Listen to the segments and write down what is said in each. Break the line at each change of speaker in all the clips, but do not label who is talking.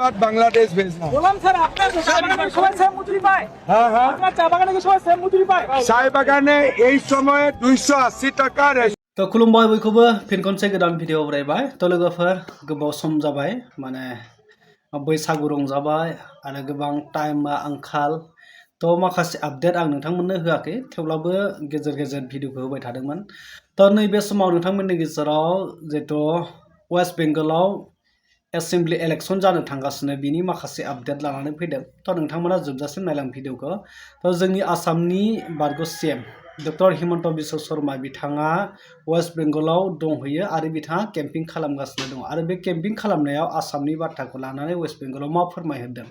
বাদ বাংলাদেশ भेजना
বললাম স্যার আপনার চা বাগানে সবাই সেম মজুরি পায়।
হ্যাঁ হ্যাঁ
আপনার চা বাগানে কি সবাই সেম মজুরি পায়?
চাय বাগানে এই সময়ে 280 টাকা
तो खुलुमबाय बयखौबो फिन खनसे गोदान भिडिअ फरायबाय तो लोगोफोर गोबाव सम जाबाय माने बैसागु रंजाबाय आरो गोबां टाइमा आंखाल तो माखासे आपडेट आं नोंथांमोननो होआखै थेवब्लाबो गेजेर गेजेर भिडिअखौ होबाय थादोंमोन तो नैबे समाव नोंथांमोननि गेजेराव जिहेतु वेस्ट बेंगलाव एसेम्बलि इलेक्शन जानो थांगासिनो बिनि माखासे आपडेट लानानै फैदों तो नोंथांमोना जोबजासिम नायलां भिडिअखौ तो जोंनि आसामनि बारग' सीएम डक्टर हिमन्त बिश्व शर्मा बिथाङा वेस्ट बेंगलाव दंहैयो आरो बिथाङा केम्पिं खालामगासिनो दं आरो बे केम्पिं खालामनायाव आसामनि बाथ्राखौ लानानै वेस्ट बेंगलाव मा फोरमायहरदों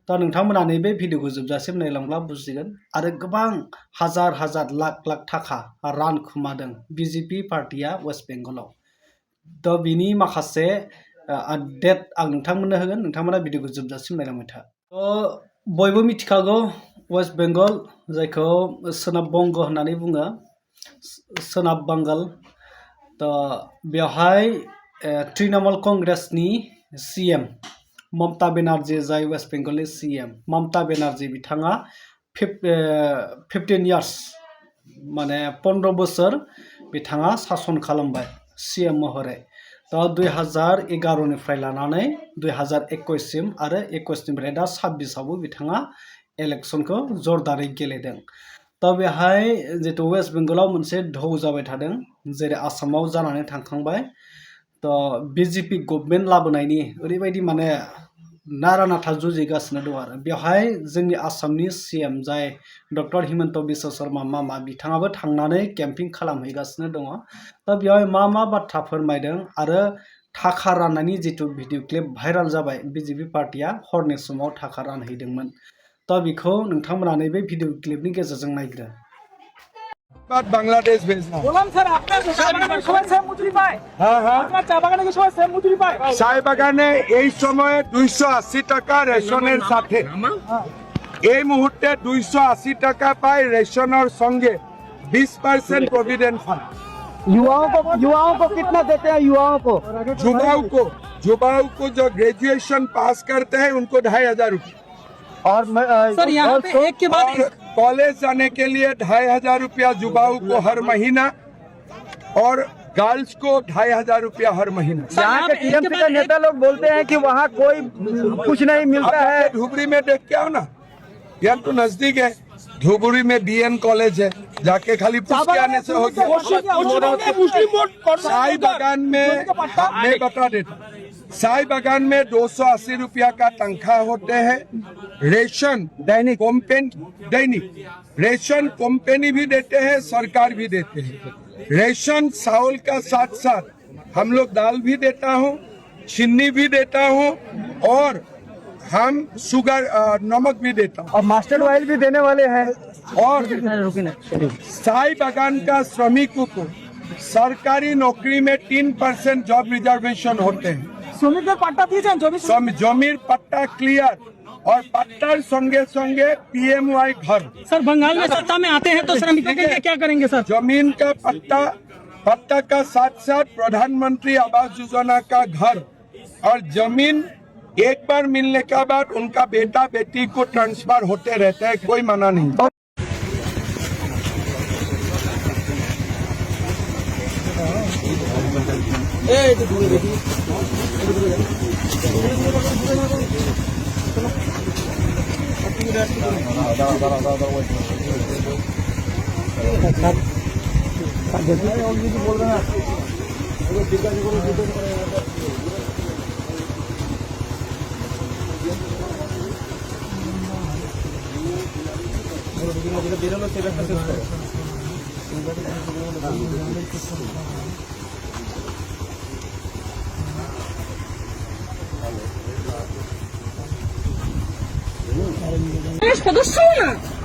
दा नोंथांमोना नैबे भिडिअखौ जोबजासिम नायलांब्ला बुजिगोन आरो गोबां हाजार हाजार लाख लाख थाखा रां खुमादों बिजेपि पार्टिया वेस्ट बेंगलाव दा बिनि माखासे आपडेट आं नोंथांमोननो होगोन नोंथांमोना भिडिअखौ जोबजासिम नायलांबाय था बयबो मिथिखागौ वेस्ट बेंगल जायखौ सोनाब बंग होननानै बुङो सोनाब बांगाल तो बेवहाय तृणमूल कांग्रेसनि सीएम ममता बेनार्जी जाय वेस्ट बेंगलनि सीएम ममता बेनार्जी बिथाङा 15 इयार्स माने 15 बोसोर बिथाङा सासन खालामबाय सीएम महरै तो 2011 निफ्राय लानानै 2021 सिम आरो 21 निफ्राय दा 26 आवबो बिथाङा इलेक्शनखौ जरदारै गेलेदों तो बेहाय जितु वेस्ट बेंगलाव मोनसे ढौ जाबाय थादों जेरै आसामाव जानानै थांखांबाय तो बिजेपि गभर्नमेन्ट लाबोनायनि ओरैबायदि माने नारा नाथा जुजिगासिनो दं आरो बेवहाय जोंनि आसामनि सीएम जाय डक्टर हिमन्त बिश्व शर्मा मामा बिथाङाबो थांनानै केम्पिं खालामहैगासिनो दङ दा बेवहाय मा बाथ्रा फोरमायदों आरो थाखा राननायनि जितु भिडिअ क्लिप भाइराल जाबाय बिजेपि पार्टिया हरनि समाव थाखा रानहैदोंमोन तो बेखौ नोंथांमोना नैबे भिडिअ क्लिपनि गेजेरजों नायग्रो
বাদ বাংলাদেশ भेजना
বললাম স্যার আপনার চা বাগানে সবাই সেম মজুরি পায়।
হ্যাঁ হ্যাঁ
আপনার চা বাগানে কি সবাই সেম মজুরি পায়?
চাय বাগানে এই সময়ে 280 টাকা রেশনের সাথে এই মুহূর্তে 280 টাকা পায় রেশনের সঙ্গে 20% प्रोविडेंट फंड
युवाओं को कितना देते हैं युवाओं को?
युवाओं को जो ग्रेजुएशन पास करते हैं उनको 2500 रुपये
और
सर यहाँ पे एक के बाद
और कॉलेज जाने के लिए 2500 रुपया युवाओं को हर महीना और गर्ल्स को 2500 रुपया हर महीना।
यहाँ के टीएमसी के नेता लोग बोलते हैं कि वहाँ कोई कुछ नहीं मिलता है।
धुबरी में देख के आओ ना, यार तो नजदीक है। धुबरी में बीएन कॉलेज है, जाके खाली पूछ के आने से हो गया। चाय बागान में मैं बता देता, चाय बागान में 280 रुपया का तनख्वाह होते हैं। रेशन दैनिक रेशन कंपनी भी देते हैं, सरकार भी देते हैं। रेशन चावल का साथ साथ हम लोग दाल भी देता हूँ, चीनी भी देता हूँ और हम शुगर नमक भी देता हूँ
और मास्टर्ड ऑयल भी देने वाले हैं।
और चाय बागान का श्रमिकों को सरकारी नौकरी में 3% जॉब रिजर्वेशन होते हैं।
শ্রমিকদের পাট্টা দিয়েছেন জমি
जमीर पट्टा क्लियर और पट्टा संगे संगे PMY घर।
सर बंगाल में सत्ता में आते हैं तो श्रमिकों के लिए क्या करेंगे सर?
जमीन का पट्टा का साथ साथ प्रधानमंत्री आवास योजना का घर और जमीन एक बार मिलने के बाद उनका बेटा बेटी को ट्रांसफर होते रहते हैं, कोई मना नहीं।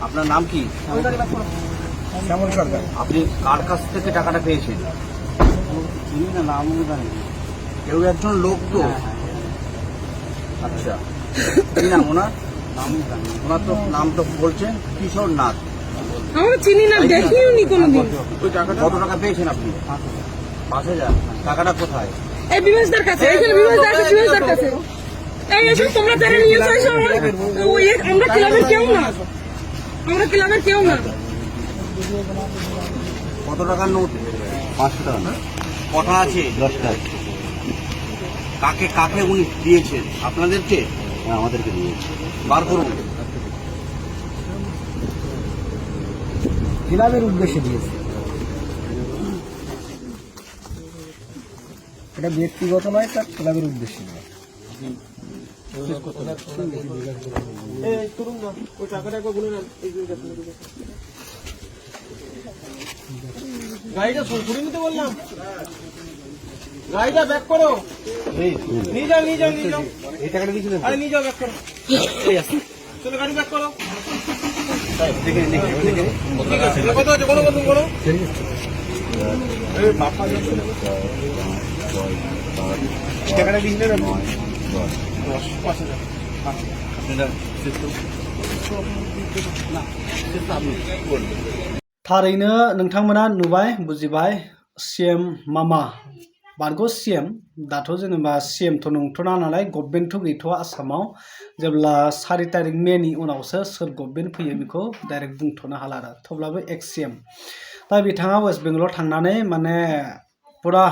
আপনার নাম কি?
শ্যামল সরকার।
আপনি কার কাছ থেকে টাকাটা পেয়েছেন? চিনি না, নাম জানি না। কেউ একজন লোক তো। আচ্ছা, কি নাম ওনার? নাম জানি না। ওনার তো নাম তো বলছেন কিশোর নাথ।
আমরা চিনি না, দেখিও নি কোনোদিন।
ওই টাকাটা কত টাকা পেয়েছেন আপনি? 5000। টাকাটা কোথায়?
এই বিবেশদার কাছে, এইখানে বিবেশদার কাছে। এই এসব তোমরা যারা নিয়ে আসো ওই আমরা ক্লাবের কেউ না, আমরা ক্লাবের কেউ না।
কত টাকার নোট? 500 টাকা না? কটা আছে? 10টা। কাকে কাকে উনি দিয়েছেন? আপনাদেরকে? হ্যাঁ, আমাদেরকে দিয়েছে। বার করুন।
ক্লাবের উদ্দেশ্যে দিয়েছে, এটা ব্যক্তিগত নয়, তার ক্লাবের উদ্দেশ্যে নয়।
গাড়িটা ঘুরে নিতে বললাম, গাড়িটা ব্যাক করো, নিয়ে যাও নিয়ে যাও নিয়ে যাও,
এই টাকাটা দিয়েছিলেন?
আরে নিয়ে যাও ব্যাক করো, চলো গাড়ি ব্যাক করো। ঠিক আছে, কত আছে কোনো বলুন করো।
টাকাটা দিয়েছিলেন?
थारैनो नोंथांमोना नुबाय बुजिबाय सीएम मामा बारग' सीएम दाथ' जेनेबा सीएमथ' नंथ'ना नालाय गभर्नमेन्टथ' गैथ'आ आसामाव जेब्ला 4 तारिख मेनि उनावसो सोर गभर्नमेन्ट फैयो बेखौ डाइरेक्ट बुंथ'नो हाला आरो थेवब्लाबो एक्स सीएम दा बिथाङा वेस्ट बेंगलाव थांनानै माने पुरा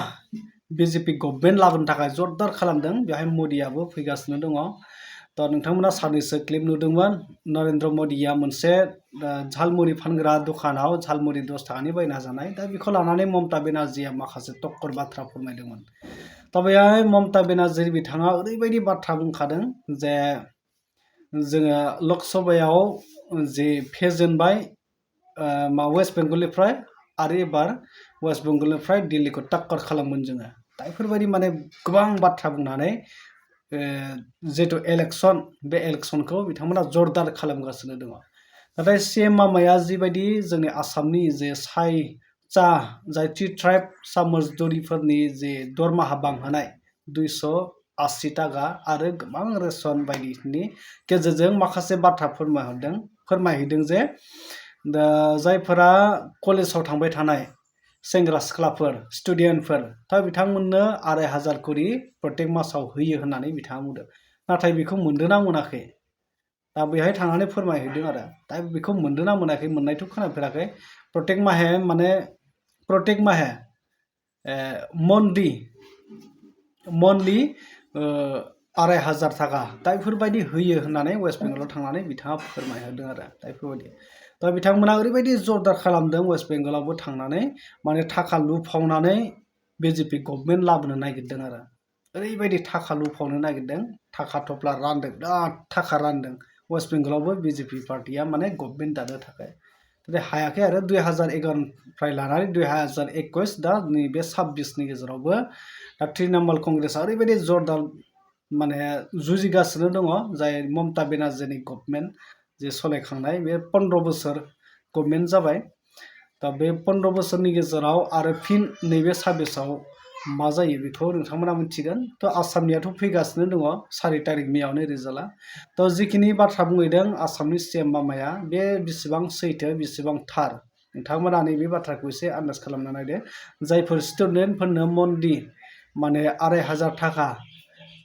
बीजेपी गभर्नमेन्ट लाबोनो थाखाय जरदार खालामदों बेहाय मोदीयाबो फैगासिनो दङ तो नोंथांमोना सानैसो क्लिप नुदोंमोन नरेन्द्र मोदीया मोनसे झालमुरि फानग्रा दखानाव झालमुरि 10 टाकानि बायना जानाय दा बेखौ लानानै ममता बेनार्जीया माखासे तक्कर बाथ्रा फोरमायदोंमोन दा बेहाय ममता बेनार्जी बिथाङा ओरैबायदि बाथ्रा बुंखादों जे जोङो लकसभायाव जे फेजेनबाय वेस्ट बेंगलनिफ्राय आरो एबार वेस्ट बेंगलनिफ्राय दिल्लीखौ टाक्कर खालामगोन जोङो दा बेफोरबायदि माने गोबां बाथ्रा बुंनानै जेतु इलेक्शन बे इलेक्शनखौ बिथांमोना जरदार खालामगासिनो दङ नाथाय सीएम मामाया जिबायदि जोंनि आसामनि जे चा जाय टि ट्राइब सामजदुरिफोरनि जे दरमाहा बांहोनाय 280 टाका आरो गोबां रेशन बायदिनि गेजेरजों माखासे बाथ्रा फोरमायहैदों जे जायफोरा कलेजाव थांबाय थानाय सेंग्रा सिख्लाफोर स्टुडेन्टफोर दा बिथांमोननो 2500 करि प्रत्येक मासाव होयो होननानै बिथाङा बुंदों नाथाय बेखौ मोनदोंना मोनाखै दा बेहाय थांनानै फोरमायहैदों आरो दा बेखौ मोनदोंना मोनाखै मोननायथ' खोनाफेराखै प्रत्येक माहे माने प्रत्येक माहे मनलि 2500 टाका दा बेफोरबायदि होयो होननानै वेस्ट बेंगलाव थांनानै बिथाङा फोरमायहैदों आरो दा बेफोरबायदि दा बिथांमोना ओरैबायदि जरदार खालामदों वेस्ट बेंगलावबो थांनानै माने थाखा लुफावनानै बीजेपी गभर्नमेन्ट लाबोनो नागिरदों आरो ओरैबायदि थाखा लुफावनो नागिरदों थाखा थफ्ला रानदों बिराद थाखा रानदों वेस्ट बेंगलावबो बीजेपी पार्टिया माने गभर्नमेन्ट दानो थाखाय दा हायाखै आरो 2011 निफ्राय लानानै 2021 दा नैबे 26 नि गेजेरावबो दा तृणमूल कंग्रेसआ ओरैबायदि जरदार माने जुजिगासिनो दङ जाय ममता बेनार्जीनि गभर्नमेन्ट जे सलायखांनाय बे 15 बोसोर गभर्नमेन्ट जाबाय दा बे 15 बोसोरनि गेजेराव आरो फिन नैबे 26आव मा जायो बेखौ नोंथांमोना मिथिगोन तो आसामनियाथ' फैगासिनो दङ 4 तारिख मेयावनो रिजाल्टआ तो जिखिनि बाथ्रा बुंहैदों आसामनि सीएम मामाया बे बेसेबां सैथो बेसेबां थार नोंथांमोना नैबे बाथ्राखौ एसे आन्दाज खालामना नायदो जायफोर स्टुडेन्टफोरनो मनलि माने 2500 टाका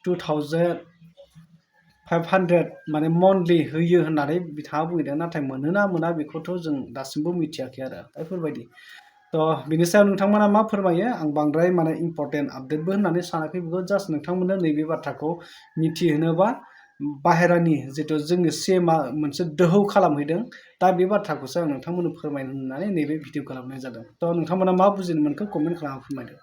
2500 माने मनलि होयो होननानै बिथाङा बुंदों नाथाय मोनोना मोना बेखौथ' जों दासिमबो मिथियाखै आरो बेफोरबायदि तो बिनि सायाव नोंथांमोना मा फोरमायो आं बांद्राय माने इम्पर्टेन्ट आपडेटबो होननानै सानाखै बेखौ जास्ट नोंथांमोननो नैबे बाथ्राखौ मिथिहोनोबा बाहेरानि जितु जोंनि सीएमआ मोनसे दोहौ खालामहैदों दा बे बाथ्राखौसो आं नोंथांमोननो फोरमायनो होननानै नैबे भिडिअ खालामनाय जादों तो नोंथांमोना मा बुजिनो मोनखो कमेन्ट खालामना फोरमायदो।